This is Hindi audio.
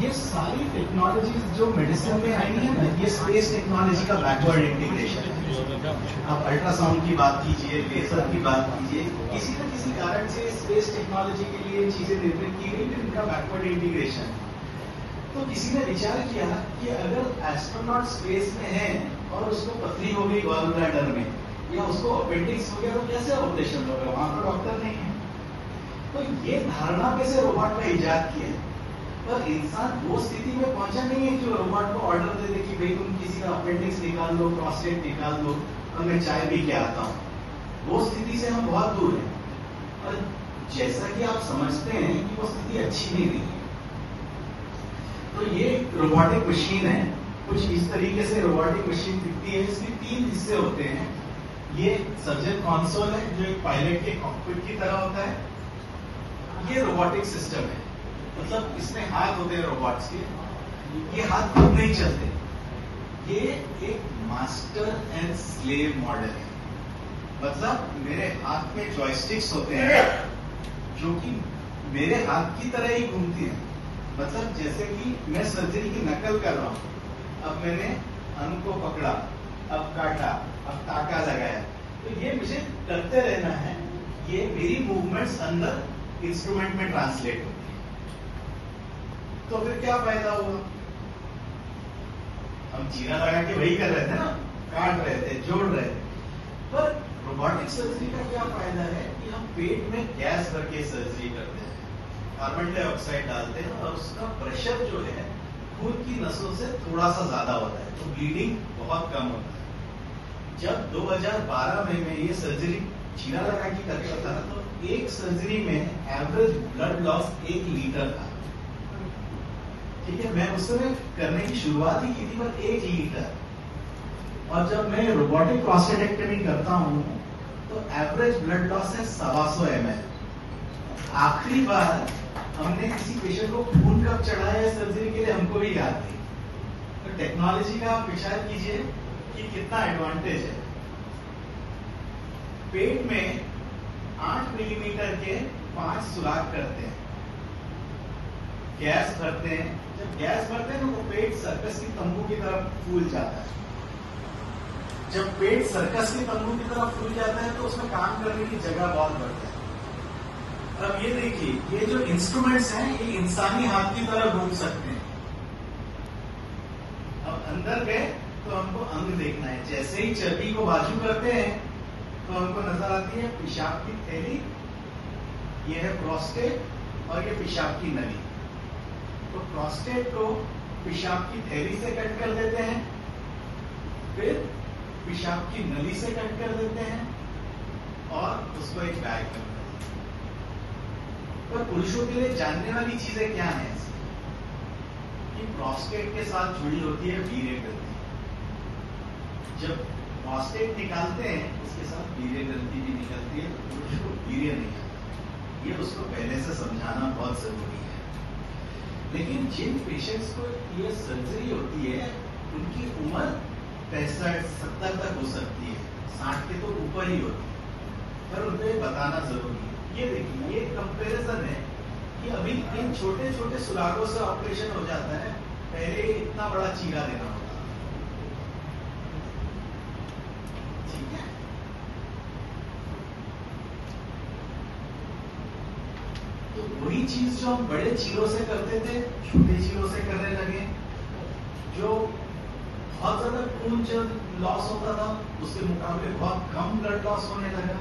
ये सारी टेक्नोलॉजीज जो मेडिसिन में आई है ना, ये स्पेस टेक्नोलॉजी का बैकवर्ड इंटीग्रेशन है। आप अल्ट्रासाउंड की बात कीजिए, लेजर की बात कीजिए, किसी न किसी कारण से स्पेस टेक्नोलॉजी के लिए चीजें निर्मित की गई, इनका बैकवर्ड इंटीग्रेशन। तो किसी ने विचार किया कि अगर एस्ट्रोनॉट स्पेस में है और उसको पथरी हो गई गॉल ब्लैडर में, या उसको अपेंडिक्स हो गया, तो कैसे ऑपरेशन होगा? वहां पर डॉक्टर नहीं है। तो ये धारणा कैसे रोबोट ने इजाद की है, पर इंसान वो स्थिति में पहुंचा नहीं है कि वो रोबोट को ऑर्डर दे दे कि भाई तुम किसी का अपेंडिक्स निकाल दो, प्रोस्टेट निकाल दो और मैं चाय पी के आता हूं। वो स्थिति से हम बहुत दूर हैं, और जैसा कि आप समझते हैं कि वो स्थिति अच्छी नहीं रही है। तो ये रोबोटिक मशीन है, कुछ इस तरीके से रोबोटिक मशीन दिखती है। इसके 3 हिस्से होते हैं। ये सर्जन कंसोल है जो एक पायलट के कॉकपिट की तरह होता है। ये रोबोटिक सिस्टम है, मतलब इसमें हाथ होते हैं रोबोट्स के, ये हाथ खुद नहीं चलते। ये एक मास्टर एंड स्लेव मॉडल है, मतलब मेरे हाथ में जॉयस्टिक्स होते हैं जो कि मेरे हाथ की तरह ही घूमती हैं। मतलब जैसे कि मैं सर्जरी की नकल कर रहा हूं, अब मैंने अंग को पकड़ा, अब काटा, अब टाका लगाया, तो ये मुझे करते रहना है। ये मेरी मूवमेंट्स अंदर इंस्ट्रूमेंट में ट्रांसलेट होती है। तो फिर क्या फायदा हुआ? हम चीरा लगा के वही कर रहे थे ना, काट रहे थे, जोड़ रहे थे। पर रोबोटिक सर्जरी का क्या फायदा है कि हम पेट में गैस भर के सर्जरी करते हैं, कार्बन डाइऑक्साइड डालते हैं, और उसका प्रेशर जो है खून की नसों से थोड़ा सा ज्यादा होता है, तो ब्लीडिंग बहुत कम होता है। जब 2012 में मैं ये सर्जरी चीरा लगा के करता था, तो एक सर्जरी में एवरेज ब्लड लॉस 1 लीटर था। ठीक है, मैं उस समय करने की शुरुआत ही की थी, पर 1 लीटर। और जब मैं रोबोटिक प्रोस्टेटेक्टमी करता हूं तो एवरेज ब्लड लॉस है 125 ml। आखिरी बार हमने किसी पेशेंट को खून कब चढ़ाया है सर्जरी के लिए, हमको भी याद नहीं। तो टेक्नोलॉजी का आप विचार कीजिए कि कितना एडवांटेज है। पेट में 8 मिलीमीटर के 5 सुराख करते हैं, गैस भरते हैं। जब गैस भरते हैं तो पेट सर्कस की तंबू की तरफ फूल जाता है। जब पेट सर्कस की तंबू की तरफ फूल जाता है तो उसमें काम करने की जगह बहुत बढ़ता है। अब ये देखिए, ये जो इंस्ट्रूमेंट्स हैं ये इंसानी हाथ की तरह घूम सकते हैं। अब अंदर गए तो हमको अंग देखना है। जैसे ही चर्बी को बाजू करते हैं तो हमको नजर आती है पेशाब की थैली, ये है प्रोस्टेट, और ये पेशाब की नली। तो प्रोस्टेट को पेशाब की थैली से कट कर देते हैं, फिर पेशाब की नली से कट कर देते हैं, और उसको एक बैग में। पर पुरुषों के लिए जानने वाली चीजें क्या है कि प्रोस्टेट के साथ जुड़ी होती है वीर्य ग्रंथि। जब प्रोस्टेट निकालते हैं उसके साथ वीर्य ग्रंथि भी निकलती है, तो पुरुष को वीर्य नहीं आता। ये उसको पहले से समझाना बहुत जरूरी है। लेकिन जिन पेशेंट्स को ये सर्जरी होती है उनकी उम्र 65-70 तक हो सकती है, 60 के तो ऊपर ही होती है, पर उनको बताना जरूरी है। ये देखिए, ये कंपैरिजन है कि अभी इन छोटे छोटे सुरागों से ऑपरेशन हो जाता है, पहले इतना बड़ा चीरा देना होता है। ठीक है, तो वही चीज जो हम बड़े चीरों से करते थे, छोटे चीरों से करने लगे। जो बहुत ज्यादा खून जब लॉस होता था उसके मुकाबले बहुत कम ब्लड लॉस होने लगा।